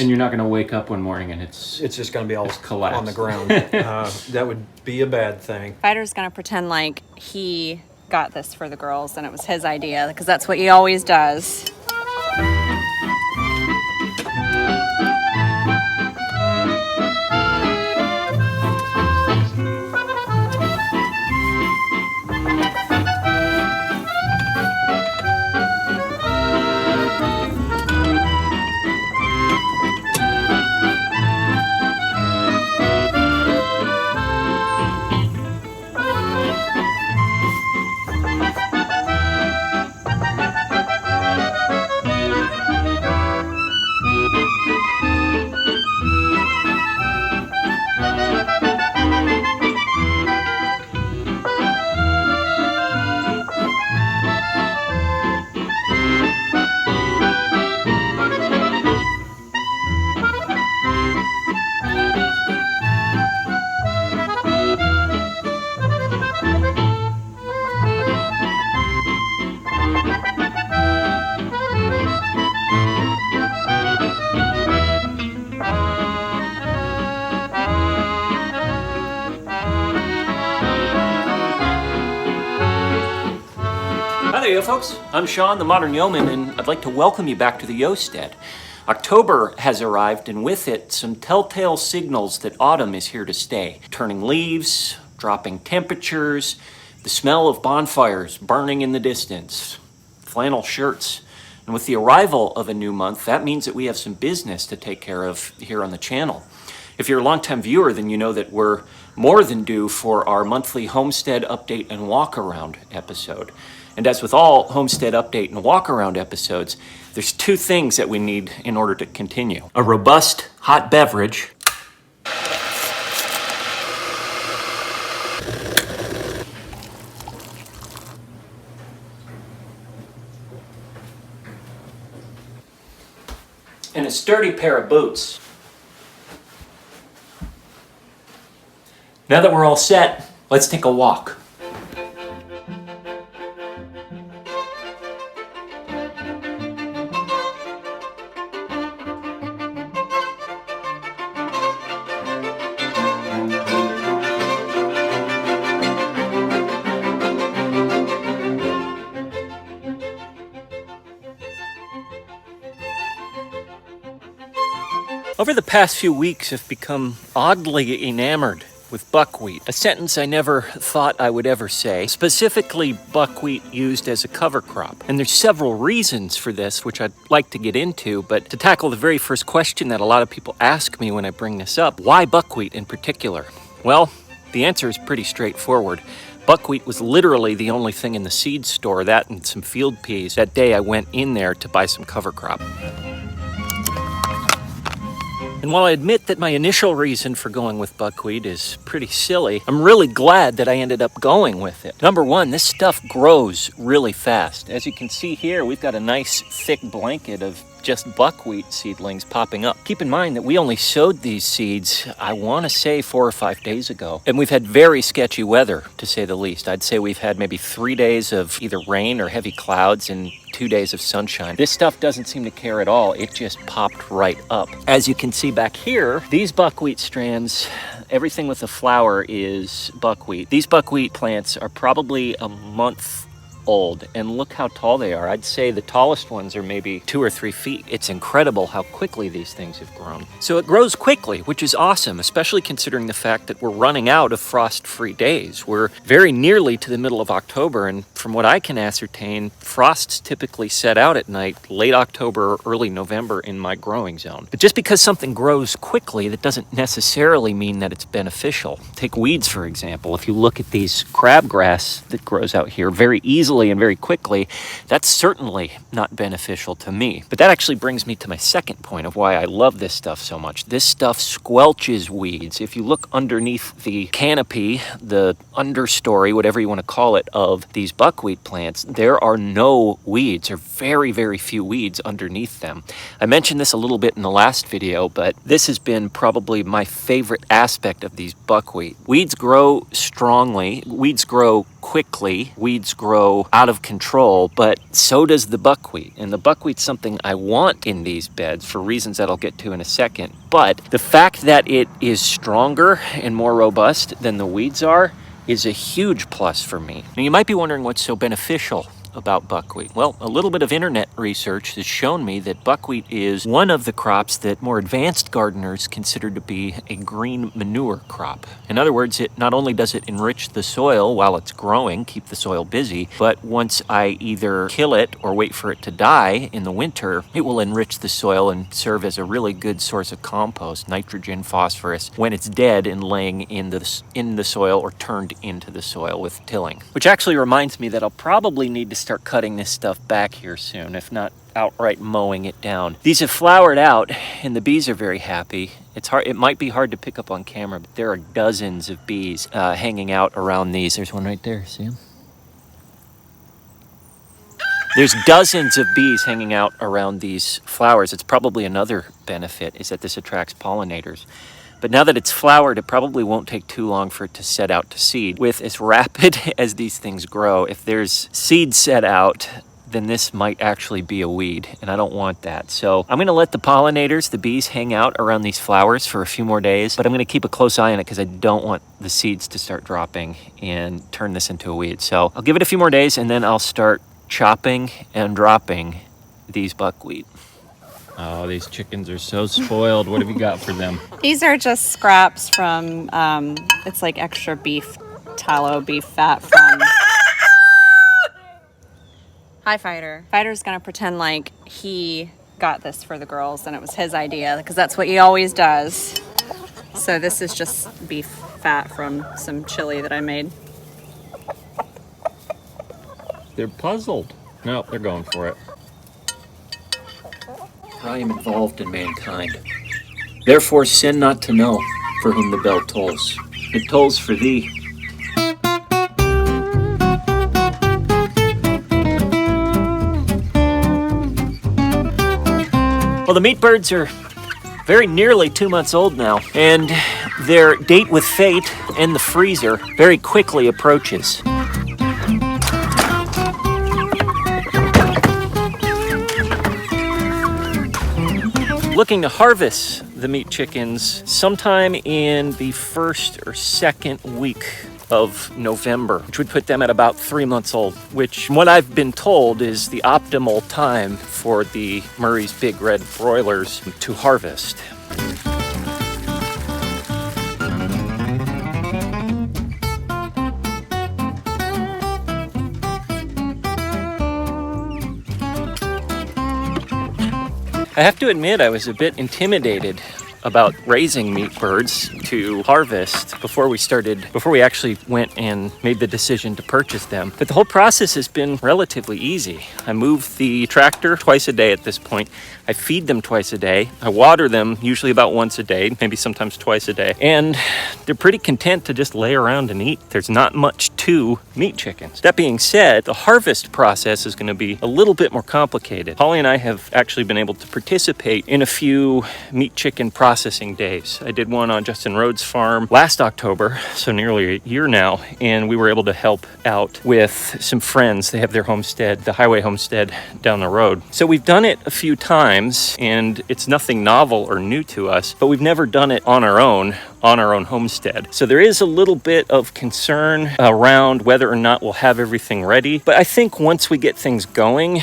And you're not going to wake up one morning and it's just going to be all collapsed on the ground. That would be a bad thing. Spider's going to pretend like he got this for the girls and it was his idea, because that's what he always does. Hi there, yo folks. I'm Sean, the Modern Yeoman, and I'd like to welcome you back to the Homestead. October has arrived, and with it, some telltale signals that autumn is here to stay. Turning leaves, dropping temperatures, the smell of bonfires burning in the distance, flannel shirts. And with the arrival of a new month, that means that we have some business to take care of here on the channel. If you're a longtime viewer, then you know that we're more than due for our monthly Homestead Update and Walkaround episode. And as with all Homestead Update and Walkaround episodes, there's two things that we need in order to continue. A robust hot beverage and a sturdy pair of boots. Now that we're all set, let's take a walk. Over the past few weeks, I've become oddly enamored with buckwheat, a sentence I never thought I would ever say, specifically buckwheat used as a cover crop. And there's several reasons for this, which I'd like to get into, but to tackle the very first question that a lot of people ask me when I bring this up, why buckwheat in particular? Well, the answer is pretty straightforward. Buckwheat was literally the only thing in the seed store, that and some field peas, that day I went in there to buy some cover crop. And while I admit that my initial reason for going with buckwheat is pretty silly, I'm really glad that I ended up going with it. Number one, this stuff grows really fast. As you can see here, we've got a nice thick blanket of just buckwheat seedlings popping up. Keep in mind that we only sowed these seeds, I want to say 4 or 5 days ago. And we've had very sketchy weather, to say the least. I'd say we've had maybe 3 days of either rain or heavy clouds and 2 days of sunshine. This stuff doesn't seem to care at all. It just popped right up. As you can see back here, these buckwheat strands, everything with the flower is buckwheat. These buckwheat plants are probably a month old, and look how tall they are. I'd say the tallest ones are maybe 2 or 3 feet. It's incredible how quickly these things have grown. So it grows quickly, which is awesome, especially considering the fact that we're running out of frost-free days. We're very nearly to the middle of October, and from what I can ascertain, frosts typically set out at night late October or early November in my growing zone. But just because something grows quickly, that doesn't necessarily mean that it's beneficial. Take weeds, for example. If you look at these crabgrass that grows out here very easily and very quickly, that's certainly not beneficial to me. But that actually brings me to my second point of why I love this stuff so much. This stuff squelches weeds. If you look underneath the canopy, the understory, whatever you want to call it, of these buckwheat plants, there are no weeds, or very, very few weeds underneath them. I mentioned this a little bit in the last video, but this has been probably my favorite aspect of these buckwheat. Weeds grow strongly. Weeds grow quickly. Weeds grow out of control, but so does the buckwheat. And the buckwheat's something I want in these beds for reasons that I'll get to in a second. But the fact that it is stronger and more robust than the weeds are is a huge plus for me. Now you might be wondering what's so beneficial about buckwheat. Well, a little bit of internet research has shown me that buckwheat is one of the crops that more advanced gardeners consider to be a green manure crop. In other words, it not only does it enrich the soil while it's growing, keep the soil busy, but once I either kill it or wait for it to die in the winter, it will enrich the soil and serve as a really good source of compost, nitrogen, phosphorus, when it's dead and laying in the soil or turned into the soil with tilling. Which actually reminds me that I'll probably need to start cutting this stuff back here soon, if not outright mowing it down. These have flowered out and the bees are very happy. It might be hard to pick up on camera, but there are dozens of bees hanging out around these. There's one right there, see them? There's dozens of bees hanging out around these flowers. It's probably another benefit is that this attracts pollinators. But now that it's flowered, it probably won't take too long for it to set out to seed. With as rapid as these things grow, if there's seed set out, then this might actually be a weed, and I don't want that. So I'm gonna let the pollinators, the bees, hang out around these flowers for a few more days, but I'm gonna keep a close eye on it because I don't want the seeds to start dropping and turn this into a weed. So I'll give it a few more days, and then I'll start chopping and dropping these buckwheat. Oh, these chickens are so spoiled. What have you got for them? These are just scraps from, it's like extra beef, tallow beef fat from... Hi, Fighter. Fighter's gonna pretend like he got this for the girls and it was his idea, because that's what he always does. So this is just beef fat from some chili that I made. They're puzzled. No, they're going for it. I am involved in mankind. Therefore sin not to know for whom the bell tolls. It tolls for thee. Well, the meat birds are very nearly 2 months old now, and their date with fate and the freezer very quickly approaches. Looking to harvest the meat chickens sometime in the first or second week of November, which would put them at about 3 months old, which from what I've been told is the optimal time for the Murray's Big Red broilers to harvest. I have to admit I was a bit intimidated about raising meat birds to harvest before we actually went and made the decision to purchase them. But the whole process has been relatively easy. I move the tractor twice a day at this point. I feed them twice a day. I water them usually about once a day, maybe sometimes twice a day. And they're pretty content to just lay around and eat. There's not much to meat chickens. That being said, the harvest process is going to be a little bit more complicated. Holly and I have actually been able to participate in a few meat chicken processing days. I did one on Justin Rhodes' farm last October, so nearly a year now, and we were able to help out with some friends. They have their homestead, the highway homestead down the road. So we've done it a few times, and it's nothing novel or new to us, but we've never done it on our own homestead. So there is a little bit of concern around whether or not we'll have everything ready, but I think once we get things going,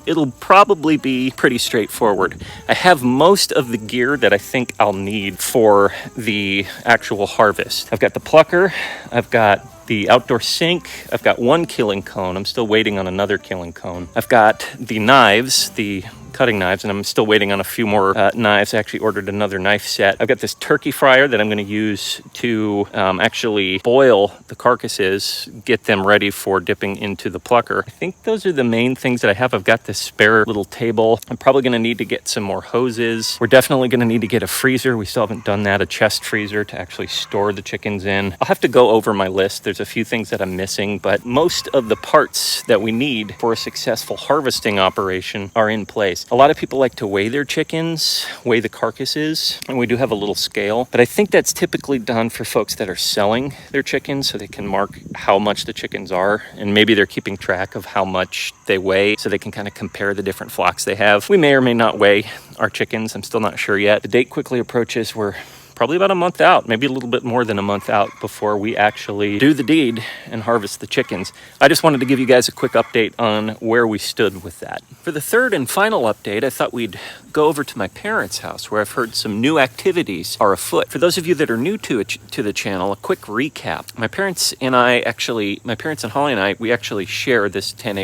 it'll probably be pretty straightforward. I have most of the gear that I think I'll need for the actual harvest. I've got the plucker, I've got the outdoor sink, I've got one killing cone. I'm still waiting on another killing cone. I've got the knives, the cutting knives, and I'm still waiting on a few more knives. I actually ordered another knife set. I've got this turkey fryer that I'm going to use to actually boil the carcasses, get them ready for dipping into the plucker. I think those are the main things that I have. I've got this spare little table. I'm probably going to need to get some more hoses. We're definitely going to need to get a freezer. We still haven't done that, a chest freezer to actually store the chickens in. I'll have to go over my list. There's a few things that I'm missing, but most of the parts that we need for a successful harvesting operation are in place. A lot of people like to weigh their chickens, weigh the carcasses, and we do have a little scale. But I think that's typically done for folks that are selling their chickens so they can mark how much the chickens are. And maybe they're keeping track of how much they weigh so they can kind of compare the different flocks they have. We may or may not weigh our chickens. I'm still not sure yet. The date quickly approaches. We're probably about a month out, maybe a little bit more than a month out before we actually do the deed and harvest the chickens. I just wanted to give you guys a quick update on where we stood with that. For the third and final update, I thought we'd go over to my parents' house where I've heard some new activities are afoot. For those of you that are new to the channel, a quick recap. My parents and Holly and I, we actually share this 10,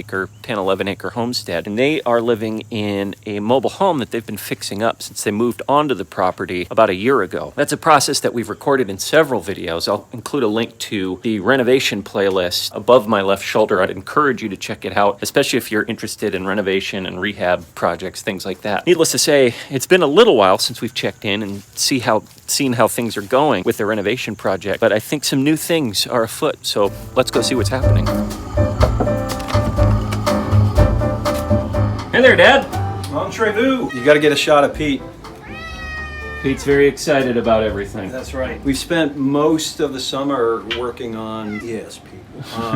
11 acre homestead, and they are living in a mobile home that they've been fixing up since they moved onto the property about a year ago. That's a process that we've recorded in several videos. I'll include a link to the renovation playlist above my left shoulder. I'd encourage you to check it out, especially if you're interested in renovation and rehab projects, things like that. Needless to say, it's been a little while since we've checked in and seen how things are going with the renovation project, but I think some new things are afoot, so let's go see what's happening. Hey there, Dad. Entrez-vous. You got to get a shot of Pete. Pete's very excited about everything. That's right. We've spent most of the summer working on,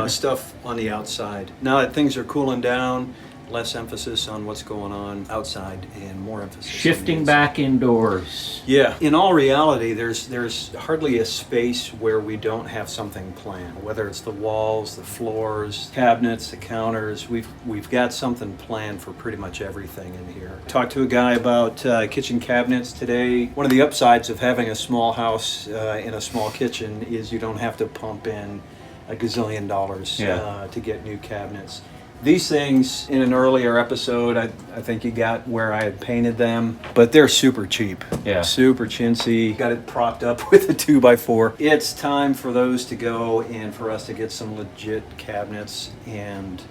stuff on the outside. Now that things are cooling down, less emphasis on what's going on outside and more emphasis Shifting back indoors. Yeah. In all reality, there's hardly a space where we don't have something planned. Whether it's the walls, the floors, cabinets, the counters, we've got something planned for pretty much everything in here. Talked to a guy about kitchen cabinets today. One of the upsides of having a small house in a small kitchen is you don't have to pump in a gazillion dollars to get new cabinets. These things, in an earlier episode, I think you got where I had painted them, but they're super cheap. Yeah. Super chintzy. Got it propped up with a 2x4. It's time for those to go and for us to get some legit cabinets and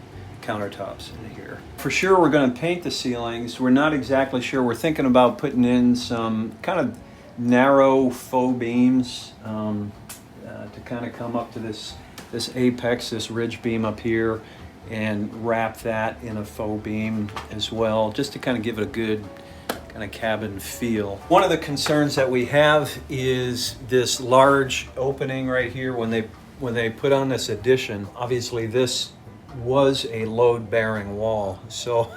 countertops in here. For sure, we're going to paint the ceilings. We're not exactly sure. We're thinking about putting in some kind of narrow faux beams to kind of come up to this apex, this ridge beam up here, and wrap that in a faux beam as well, just to kind of give it a good kind of cabin feel. One of the concerns that we have is this large opening right here. When they put on this addition, obviously this was a load-bearing wall, so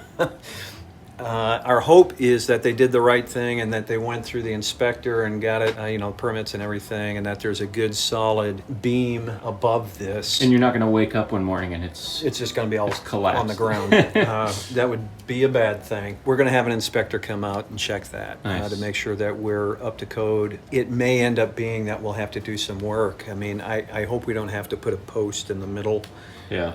our hope is that they did the right thing and that they went through the inspector and got it, permits and everything, and that there's a good solid beam above this. And you're not going to wake up one morning and it's just going to be all collapsed on the ground. That would be a bad thing. We're going to have an inspector come out and check that to make sure that we're up to code. It may end up being that we'll have to do some work. I mean, I hope we don't have to put a post in the middle. Yeah.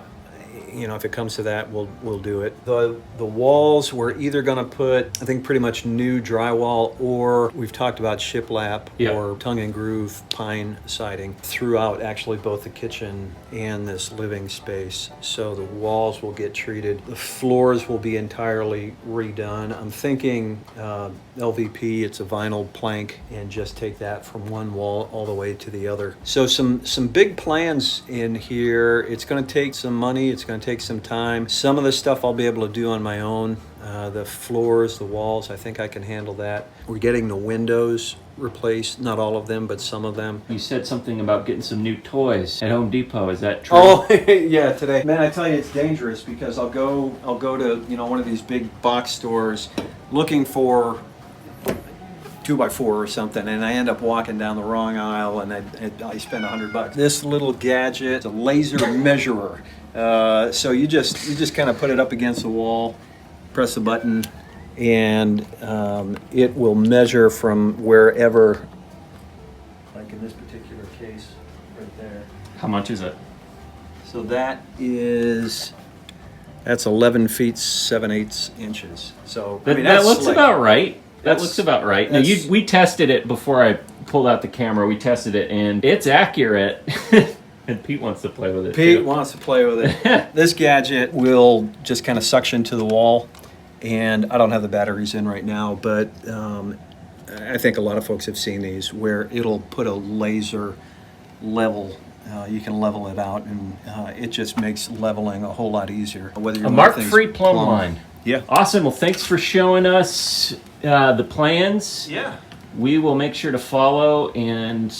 If it comes to that, we'll do it. The walls, we're either going to put, I think, pretty much new drywall, or we've talked about shiplap or tongue and groove pine siding throughout actually both the kitchen and this living space. So the walls will get treated. The floors will be entirely redone. I'm thinking LVP, it's a vinyl plank, and just take that from one wall all the way to the other. So some big plans in here. It's going to take some money. It's going to take some time. Some of the stuff I'll be able to do on my own. The floors, the walls, I think I can handle that. We're getting the windows replaced, not all of them, but some of them. You said something about getting some new toys at Home Depot. Is that true? Oh, yeah, today. Man, I tell you, it's dangerous because I'll go to, one of these big box stores looking for 2x4 or something, and I end up walking down the wrong aisle, and I spend $100. This little gadget, it's a laser measurer. So you just kind of put it up against the wall, press the button, and it will measure from wherever, like in this particular case, right there. How much is it? So that's 11 feet 7/8 inches. So that looks about right. That looks about right. Now, we tested it before I pulled out the camera. We tested it, and it's accurate. And Pete wants to play with it. Pete wants to play with it. This gadget will just kind of suction to the wall, and I don't have the batteries in right now, but I think a lot of folks have seen these where it'll put a laser level. You can level it out, and it just makes leveling a whole lot easier. Whether you a mark-free plumb line. Yeah. Awesome. Well, thanks for showing us the plans. Yeah. We will make sure to follow and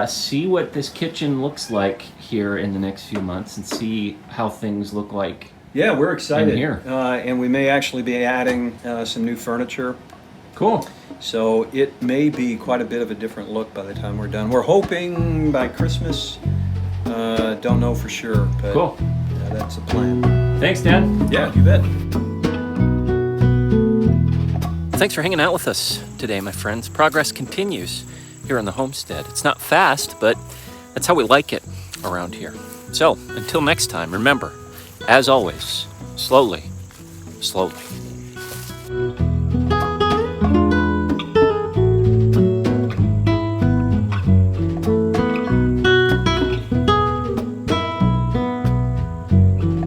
see what this kitchen looks like here in the next few months and see how things look like. Yeah, we're excited. In here. And we may actually be adding some new furniture. Cool. So it may be quite a bit of a different look by the time we're done. We're hoping by Christmas. Don't know for sure, but Cool. that's the plan. Thanks, Dad. Yeah, you bet. Thanks for hanging out with us today, my friends. Progress continues here on the homestead. It's not fast, but that's how we like it around here. So, until next time, remember, as always, slowly, slowly.